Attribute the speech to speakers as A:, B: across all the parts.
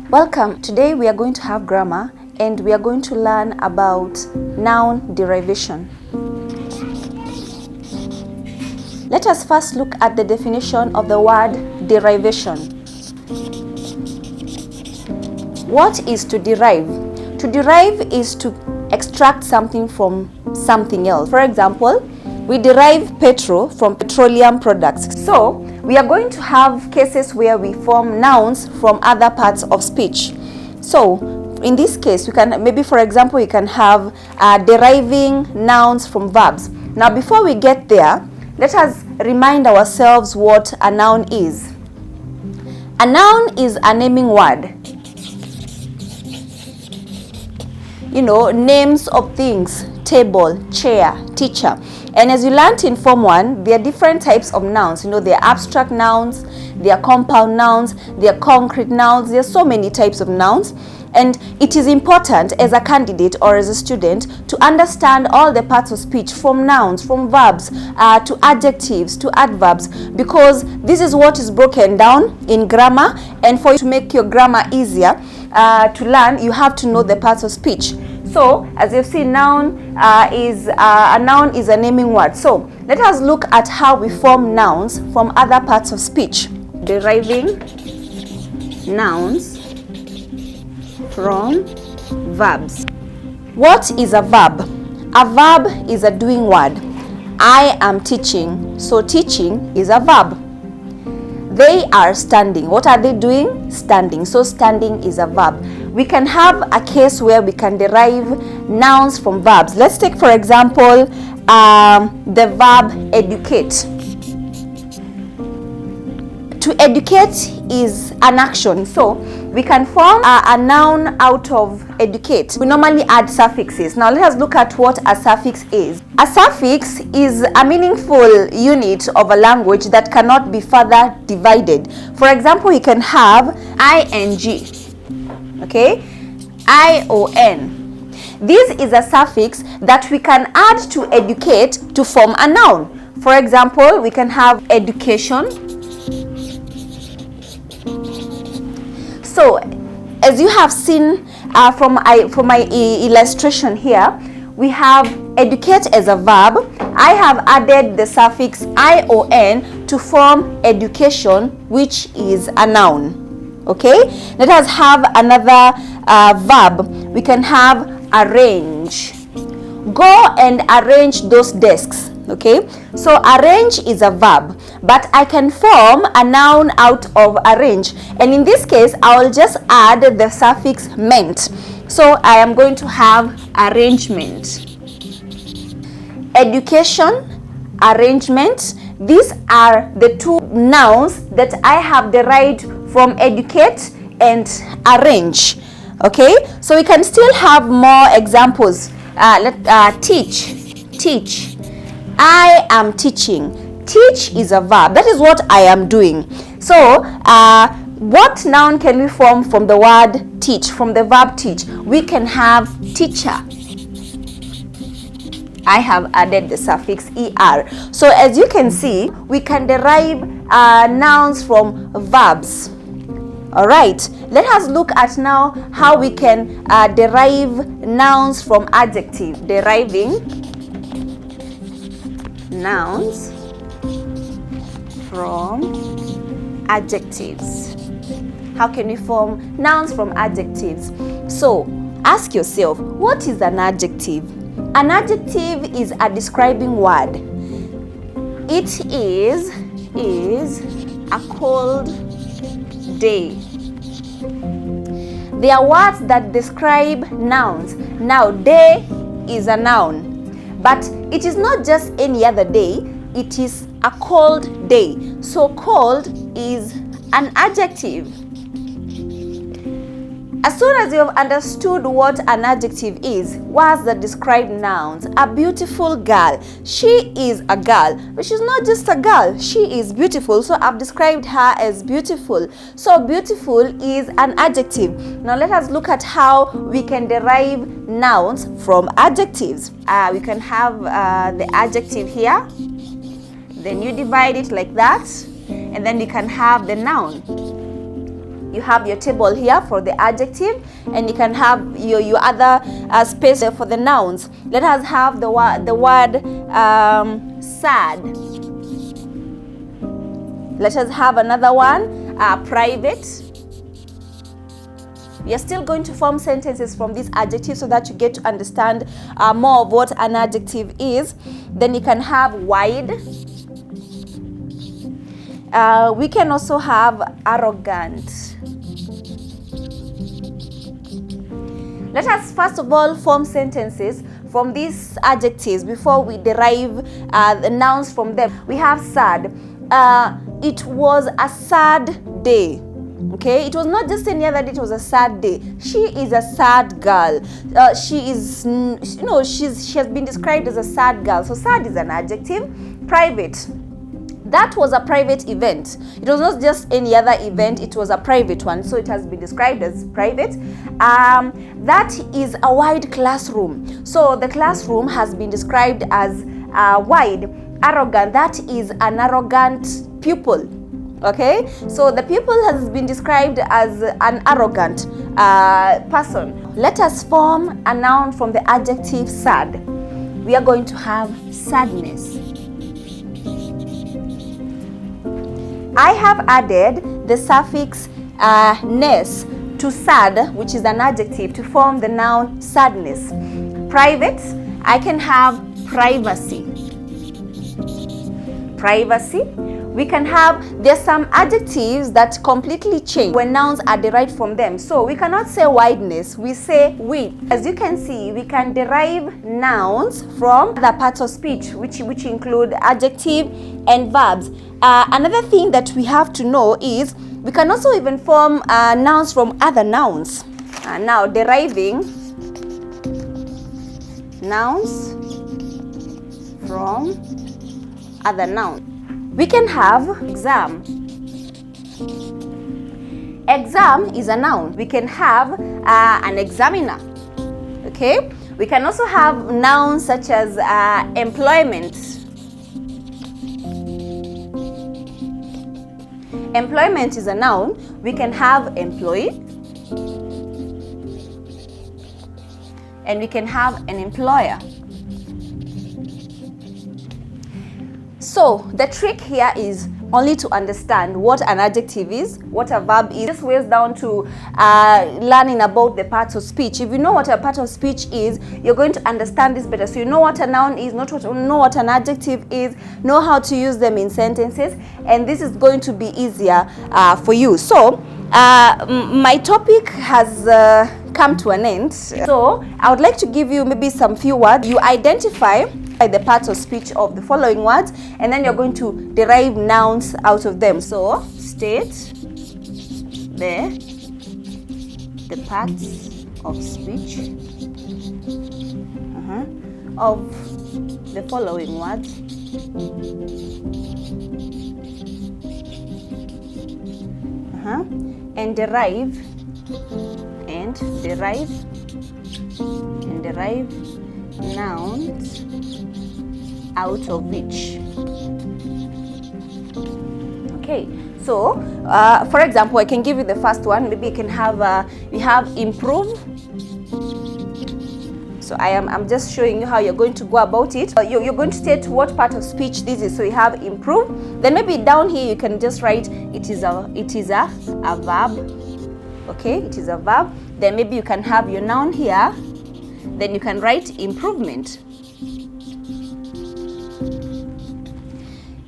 A: Welcome. Today we are going to have grammar and we are going to learn about noun derivation. Let us first look at the definition of the word derivation. What is to derive? To derive is to extract something from something else. For example, we derive petrol from petroleum products. So, we are going to have cases where we form nouns from other parts of speech. So, in this case, we can maybe, for example, you can have deriving nouns from verbs. Now, before we get there, let us remind ourselves what a noun is. A noun is a naming word. You know, names of things, table, chair, teacher. And as you learned in Form 1, there are different types of nouns. You know, there are abstract nouns, there are compound nouns, there are concrete nouns. There are so many types of nouns. And it is important as a candidate or as a student to understand all the parts of speech, from nouns, from verbs, to adjectives, to adverbs, because this is what is broken down in grammar. And for you to make your grammar easier to learn, you have to know the parts of speech. So, as you've seen, a noun is a naming word. So, let us look at how we form nouns from other parts of speech. Deriving nouns from verbs. What is a verb? A verb is a doing word. I am teaching. So, teaching is a verb. They are standing. What are they doing? Standing. So, standing is a verb. We can have a case where we can derive nouns from verbs. Let's take, for example, the verb educate. To educate is an action. So, we can form a noun out of educate. We normally add suffixes. Now, let us look at what a suffix is. A suffix is a meaningful unit of a language that cannot be further divided. For example, you can have ing. Okay, ion. This is a suffix that we can add to educate to form a noun. For example, we can have education. So, as you have seen from my illustration here, we have educate as a verb. I have added the suffix ion to form education, which is a noun. Okay, let us have another verb. We can have arrange. Go and arrange those desks. Okay, so arrange is a verb, but I can form a noun out of arrange, and in this case I will just add the suffix ment. So I am going to have arrangement. Education, arrangement. These are the two nouns that I have derived from educate and arrange. Okay, so we can still have more examples. Teach. I am teaching. Teach is a verb. That is what I am doing. So, what noun can we form from the word teach, from the verb teach? We can have teacher. I have added the suffix er. So, as you can see, we can derive nouns from verbs. Alright, let us look at now how we can derive nouns from adjectives. Deriving nouns from adjectives. How can we form nouns from adjectives? So, ask yourself, what is an adjective? An adjective is a describing word. It is a cold day. They are words that describe nouns. Now, day is a noun, but it is not just any other day. It is a cold day. So, cold is an adjective. As soon as you have understood what an adjective is, words that describe nouns. A beautiful girl. She is a girl, but she's not just a girl. She is beautiful, so I've described her as beautiful. So beautiful is an adjective. Now let us look at how we can derive nouns from adjectives. We can have the adjective here. Then you divide it like that, and then you can have the noun. You have your table here for the adjective, and you can have your other space for the nouns. Let us have the word sad. Let us have another one, private. You're still going to form sentences from these adjectives so that you get to understand more of what an adjective is. Then you can have wide. We can also have arrogant. Let us first of all form sentences from these adjectives before we derive the nouns from them. We have sad. It was a sad day. Okay, it was not just any other day, it was a sad day. She is a sad girl. She is, she has been described as a sad girl. So sad is an adjective. Private. That was a private event. It was not just any other event, it was a private one. So it has been described as private. That is a wide classroom. So the classroom has been described as wide. Arrogant. That is an arrogant pupil. Okay, so the pupil has been described as an arrogant person. Let us form a noun from the adjective sad. We are going to have sadness. I have added the suffix ness to sad, which is an adjective, to form the noun sadness. Private, I can have privacy. Privacy. We can have, there's some adjectives that completely change when nouns are derived from them. So we cannot say wideness, we say width. As you can see, we can derive nouns from the parts of speech, which include adjective and verbs. Another thing that we have to know is we can also even form nouns from other nouns. Now deriving nouns from other nouns. We can have exam. Exam is a noun. We can have an examiner. Okay? We can also have nouns such as employment. Employment is a noun. We can have employee. And we can have an employer. So the trick here is only to understand what an adjective is, what a verb is. This weighs down to learning about the parts of speech. If you know what a part of speech is, you're going to understand this better. So you know what a noun is, know what an adjective is, know how to use them in sentences, and this is going to be easier for you. So my topic has come to an end. So I would like to give you maybe some few words. You identify the parts of speech of the following words, and then you're going to derive nouns out of them. So state the parts of speech of the following words. And derive nouns out of which. Okay, so for example, I can give you the first one. Maybe you can have we have improve. So I'm just showing you how you're going to go about it. You're going to state what part of speech this is. So you have improve. Then maybe down here you can just write it is a verb. Okay, it is a verb. Then maybe you can have your noun here. Then you can write improvement.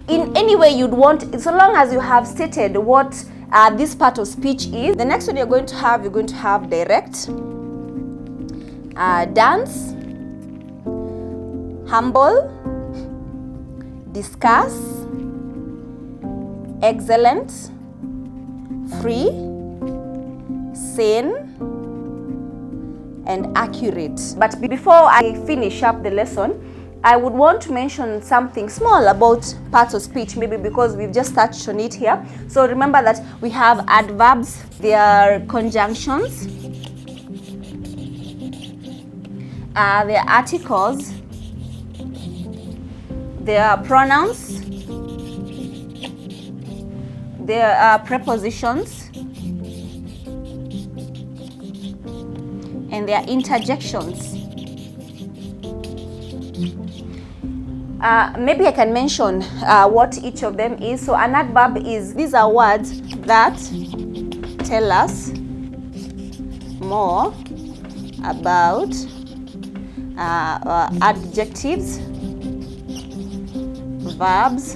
A: In any way you'd want, so long as you have stated what this part of speech is. The next one you're going to have direct, dance, humble, discuss, excellent, free, sane, and accurate. But before I finish up the lesson, I would want to mention something small about parts of speech, maybe because we've just touched on it here. So remember that we have adverbs, they are conjunctions, they are articles, they are pronouns, they are prepositions, and they are interjections. Maybe I can mention what each of them is. So an adverb is, these are words that tell us more about adjectives, verbs,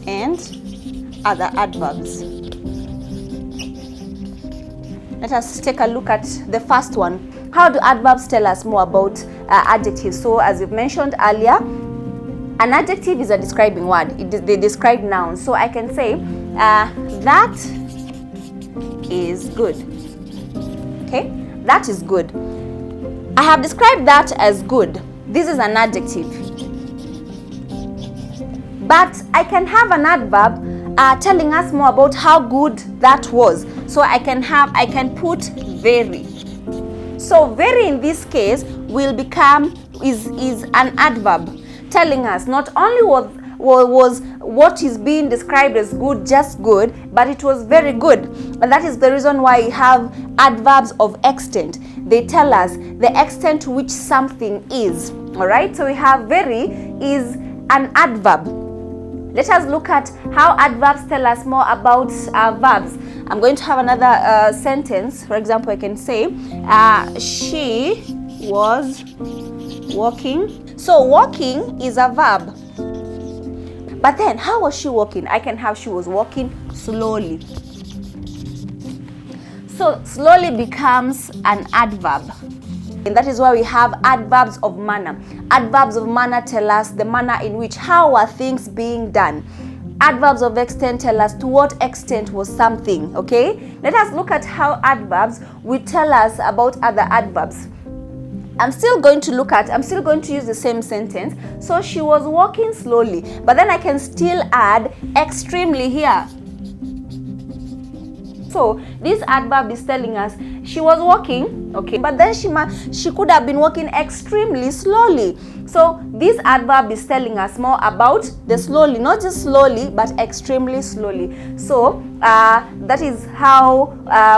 A: and other adverbs. Let us take a look at the first one. How do adverbs tell us more about adjectives? So as we've mentioned earlier, an adjective is a describing word. They describe nouns. So I can say, that is good. Okay, that is good. I have described that as good. This is an adjective. But I can have an adverb telling us more about how good that was. So I can put very. So very in this case will become is an adverb telling us not only was what is being described as good just good, but it was very good. And that is the reason why we have adverbs of extent. They tell us the extent to which something is. All right, so we have very is an adverb. Let us look at how adverbs tell us more about verbs. I'm going to have another sentence. For example, I can say, she was walking. So walking is a verb. But then, how was she walking? I can have she was walking slowly. So slowly becomes an adverb. And that is why we have adverbs of manner. Adverbs of manner tell us the manner in which, how are things being done. Adverbs of extent tell us to what extent was something, okay? Let us look at how adverbs will tell us about other adverbs. I'm still going to use the same sentence. So she was walking slowly, but then I can still add extremely here. So this adverb is telling us she was walking, okay, but then she could have been walking extremely slowly. So this adverb is telling us more about the slowly, not just slowly, but extremely slowly. So that is how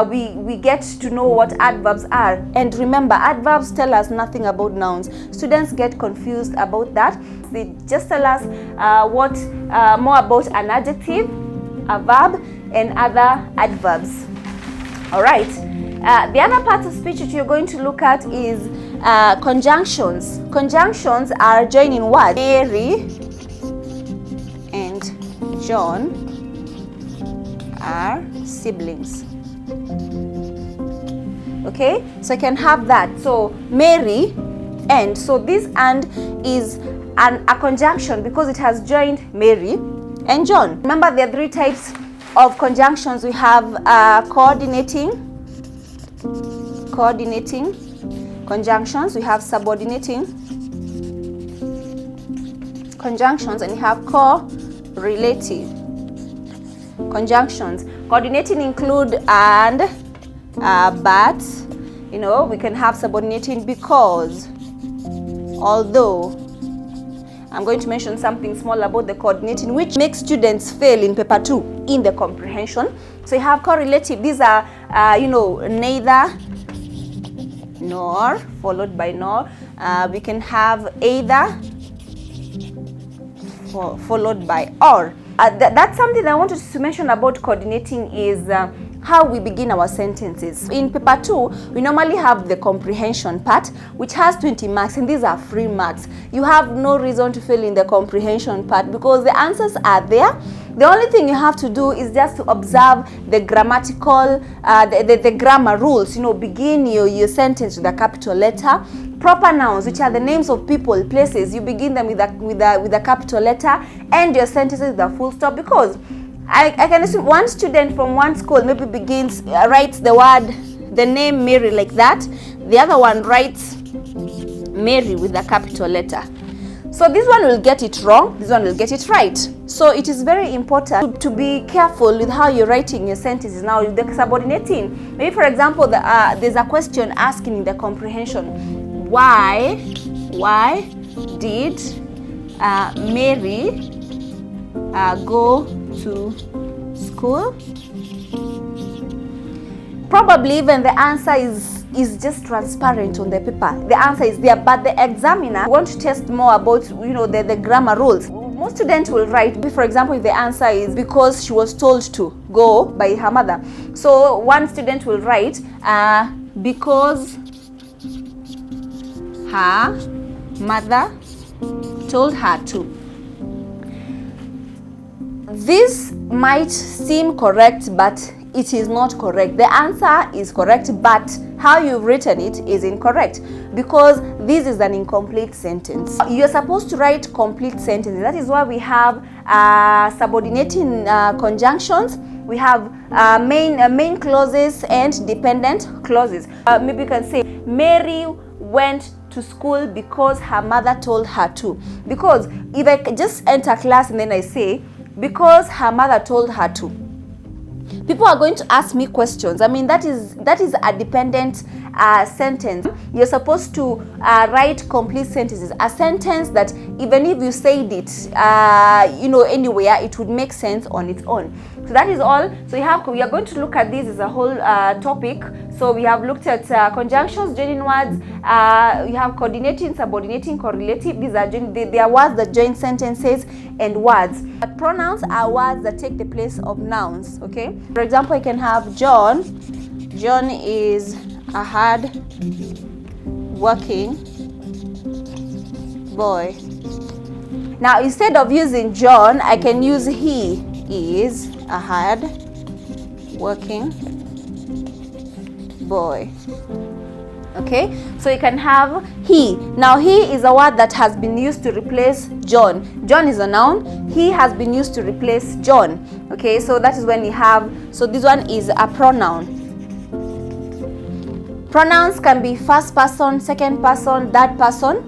A: we get to know what adverbs are. And remember, adverbs tell us nothing about nouns. Students get confused about that. They just tell us more about an adjective, a verb, and other adverbs. All right. The other part of speech that you're going to look at is conjunctions. Conjunctions are joining words. Mary and John are siblings. Okay, so I can have that. So Mary and, so this and is a conjunction because it has joined Mary and John. Remember, there are three types of conjunctions. We have coordinating conjunctions, we have subordinating conjunctions, and we have correlative conjunctions. Coordinating include and, but, you know, we can have subordinating because, although. I'm going to mention something small about the coordinating, which makes students fail in paper 2 in the comprehension. So you have correlative. These are, neither, nor, followed by nor. We can have either, followed by or. That's something I wanted to mention about coordinating is how we begin our sentences. In paper 2, we normally have the comprehension part, which has 20 marks, and these are free marks. You have no reason to fail in the comprehension part because the answers are there. The only thing you have to do is just to observe the grammatical, the grammar rules. Begin your sentence with a capital letter. Proper nouns, which are the names of people, places, you begin them with a capital letter, and your sentences with a full stop, because I can assume one student from one school maybe writes the name Mary like that. The other one writes Mary with a capital letter. So this one will get it wrong, this one will get it right. So it is very important to be careful with how you're writing your sentences. Now, the subordinating, maybe for example, there's a question asking in the comprehension, why did Mary go to school? Probably even the answer is is just transparent on the paper. The answer is there, but the examiner want to test more about, the grammar rules. Most students will write, for example, if the answer is because she was told to go by her mother. So one student will write because her mother told her to. This might seem correct, but it is not correct. The answer is correct, but how you've written it is incorrect, because this is an incomplete sentence. You're supposed to write complete sentences. That is why we have subordinating conjunctions. We have main clauses and dependent clauses. Maybe you can say, Mary went to school because her mother told her to. Because if I just enter class and then I say, because her mother told her to, people are going to ask me questions. I mean, that is a dependent sentence. You're supposed to write complete sentences. A sentence that even if you said it, anywhere, it would make sense on its own. So that is all. So we are going to look at this as a whole topic. So we have looked at conjunctions, joining words. We have coordinating, subordinating, correlative. These are they are words that join sentences and words. But pronouns are words that take the place of nouns. Okay. For example, I can have John. John is a hard working boy. Now, instead of using John, I can use he is a hard working boy. Okay, so you can have he. Now, he is a word that has been used to replace John. John is a noun. He has been used to replace John. Okay, so that is when you have, so this one is a pronoun. Pronouns can be first person, second person, third person.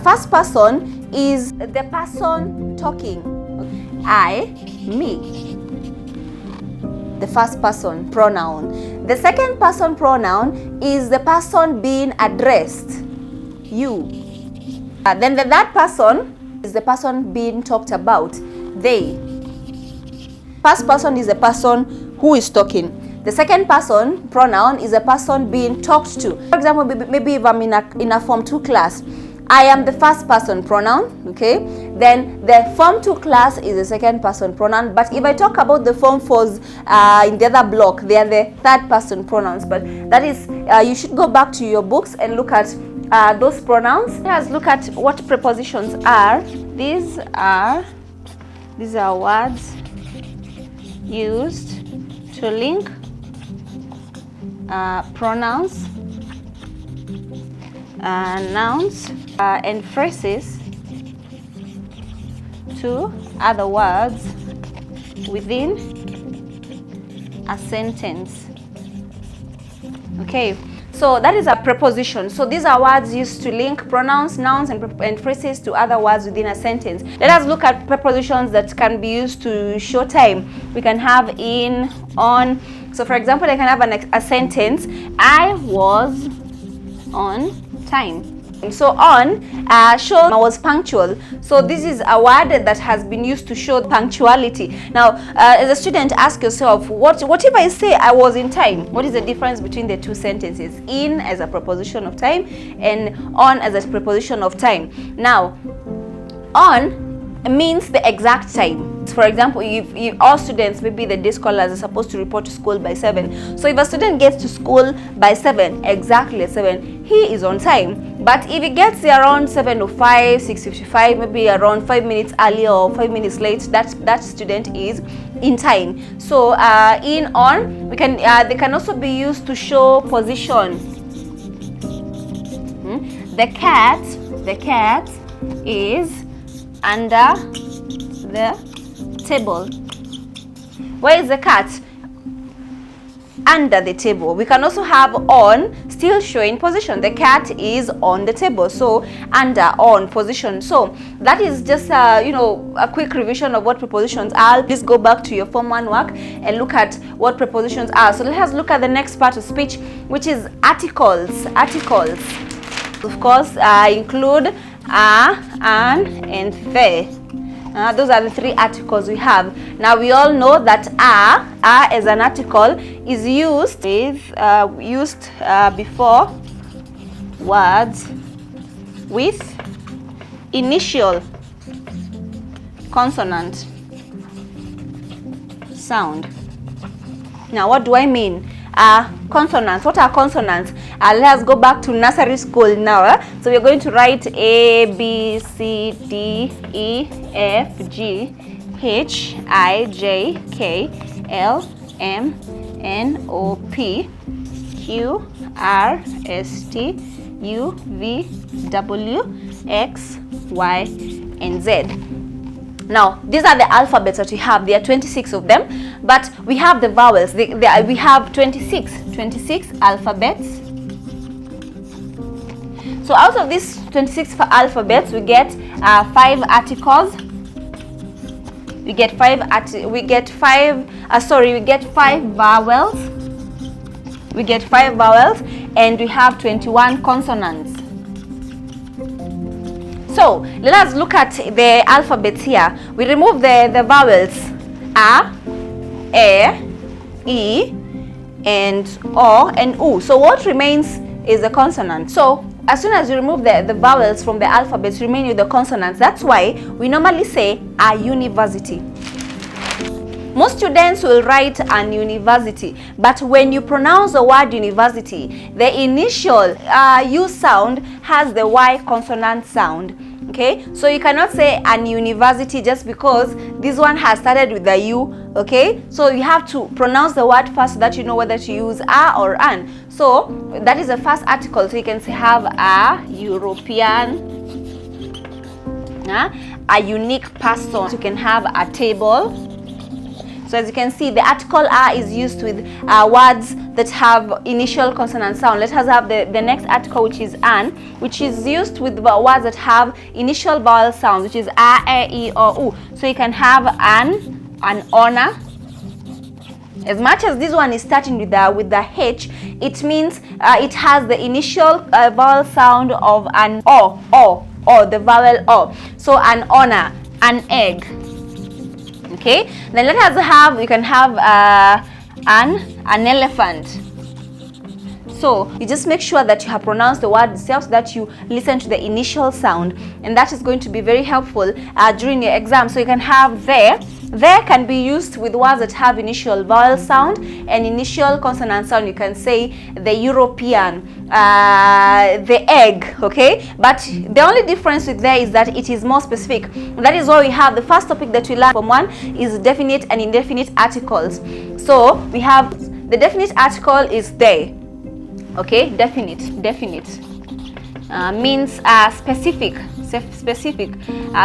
A: First person is the person talking. I, me. The first person pronoun. The second person pronoun is the person being addressed. You. Then the third person is the person being talked about. They. First person is the person who is talking. The second person pronoun is a person being talked to. For example, maybe if I'm in a Form 2 class, I am the first person pronoun, okay? Then the Form 2 class is the second person pronoun. But if I talk about the Form 4s in the other block, they are the third person pronouns. But that is, you should go back to your books and look at those pronouns. Let's look at what prepositions are. These are words used to link pronouns, nouns, and phrases to other words within a sentence. Okay, so that is a preposition. So these are words used to link pronouns, nouns, and phrases to other words within a sentence. Let us look at prepositions that can be used to show time. We can have in, on. So for example, I can have a sentence, I was on time. So on shows I was punctual. So this is a word that has been used to show punctuality. Now, as a student, ask yourself, what if I say I was in time? What is the difference between the two sentences? In as a preposition of time and on as a preposition of time. Now, on means the exact time. For example, if all students, maybe the day scholars, are supposed to report to school by 7. So if a student gets to school by 7, exactly at 7, he is on time. But if he gets there around 7:05, 6:55, maybe around 5 minutes early or 5 minutes late, that student is in time. So in, on, they can also be used to show position. The cat is under the table. Where is the cat? Under the table. We can also have on, still showing position. The cat is on the table. So under, on, position. So that is just a quick revision of what prepositions are. Please go back to your Form 1 work and look at what prepositions are. So let us look at the next part of speech, which is articles. Articles, of course, include a, an, and the. Those are the three articles we have. Now we all know that are as an article is used before words with initial consonant sound. Now what do I mean? Consonants. What are consonants? Let's go back to nursery school now. So we're going to write A, B, C, D, E, F, G, H, I, J, K, L, M, N, O, P, Q, R, S, T, U, V, W, X, Y, and Z. Now, these are the alphabets that we have. There are 26 of them, but we have the vowels. We have 26 alphabets. So out of these 26 alphabets, we get 5 articles. We get 5 vowels. We get 5 vowels, and we have 21 consonants. So let us look at the alphabets here. We remove the vowels A, E, and O and U. So what remains is the consonant. So as soon as you remove the vowels from the alphabets, remain with the consonants. That's why we normally say a university. Most students will write an university, but when you pronounce the word university, the initial U sound has the Y consonant sound. Okay, so you cannot say an university just because this one has started with the U. Okay, so you have to pronounce the word first so that you know whether to use a or an. So that is the first article. So you can say have a European, a unique person. You can have a table. So as you can see, the article a is used with words that have initial consonant sound. Let us have the next article, which is an, which is used with words that have initial vowel sound, which is a, e, or u. So you can have an honor. As much as this one is starting with the H, it means it has the initial vowel sound of an o, the vowel o. So an honor, an egg. Okay, then let us have, you can have an elephant. So you just make sure that you have pronounced the word itself so that you listen to the initial sound, and that is going to be very helpful during your exam. So you can have there can be used with words that have initial vowel sound and initial consonant sound. You can say the European, the egg. Okay, but the only difference with there is that it is more specific. That is why we have the first topic that we learn from one is definite and indefinite articles. So we have the definite article is they. Okay, definite means specific.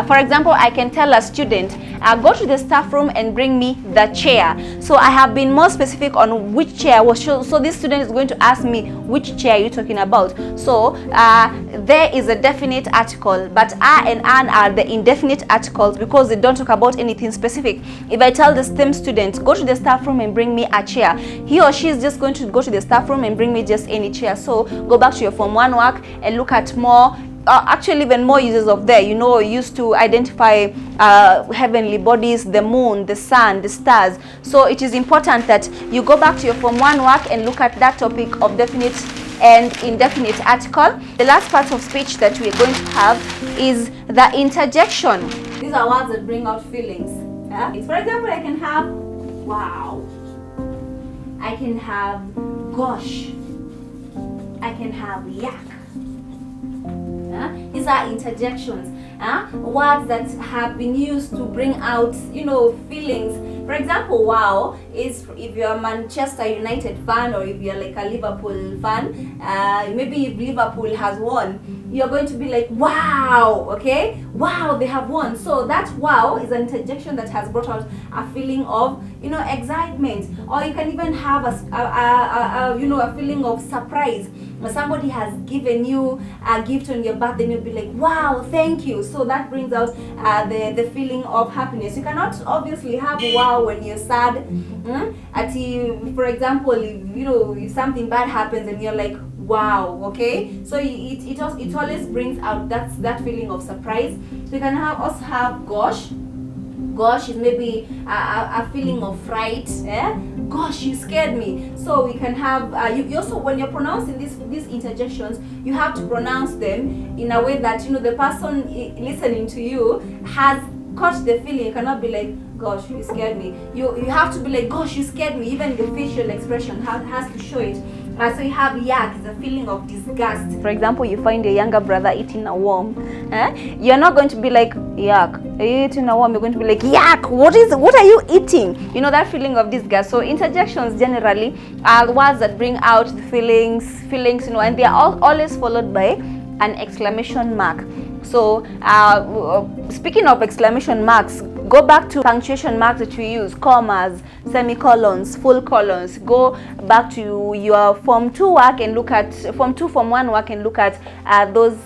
A: For example, I can tell a student, go to the staff room and bring me the chair. So I have been more specific on which chair was shown. So this student is going to ask me, which chair are you talking about? So there is a definite article, but a and an are the indefinite articles because they don't talk about anything specific. If I tell the same student, go to the staff room and bring me a chair, he or she is just going to go to the staff room and bring me just any chair. So go back to your Form 1 work and look at more actually even more uses of there. Used to identify heavenly bodies, the moon, the sun, the stars. So it is important that you go back to your Form 1 work and look at that topic of definite and indefinite article. The last part of speech that we are going to have is the interjection. These are words that bring out feelings. For example, I can have wow, I can have gosh, I can have yuck. These are interjections, words that have been used to bring out, feelings. For example, wow is if you're a Manchester United fan, or if you're like a Liverpool fan, maybe if Liverpool has won, you're going to be like, wow, okay? Wow, they have won. So that wow is an interjection that has brought out a feeling of, excitement. Or you can even have a feeling of surprise. When somebody has given you a gift on your birthday, you'll be like, wow, thank you. So that brings out the feeling of happiness. You cannot obviously have wow when you're sad. For example, if something bad happens and you're like, wow, okay? So it always brings out that feeling of surprise. So you can also have gosh. Gosh is maybe a feeling of fright. Gosh, you scared me. So we can have you also, when you're pronouncing these interjections, you have to pronounce them in a way that the person listening to you has caught the feeling. You cannot be like, gosh, you scared me. You have to be like, gosh, you scared me. Even the facial expression has to show it. So you have yak, is a feeling of disgust. For example, you find your younger brother eating a worm. You're not going to be like, yak, are you eating a worm? You're going to be like, yak, what are you eating? That feeling of disgust. So interjections generally are words that bring out the feelings, and they are always followed by an exclamation mark. So speaking of exclamation marks, go back to punctuation marks that you use, commas, semicolons, full colons. Go back to your Form 2 work and look at Form 1 work and look at those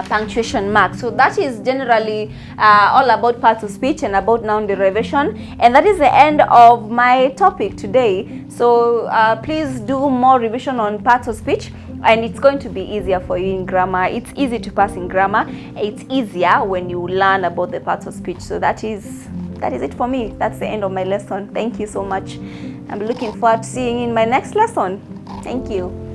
A: punctuation marks. So that is generally all about parts of speech and about noun derivation, and that is the end of my topic today. So please do more revision on parts of speech, and it's going to be easier for you in grammar. It's easy to pass in grammar. It's easier when you learn about the parts of speech. So that is it for me. That's the end of my lesson. Thank you so much. I'm looking forward to seeing you in my next lesson. Thank you.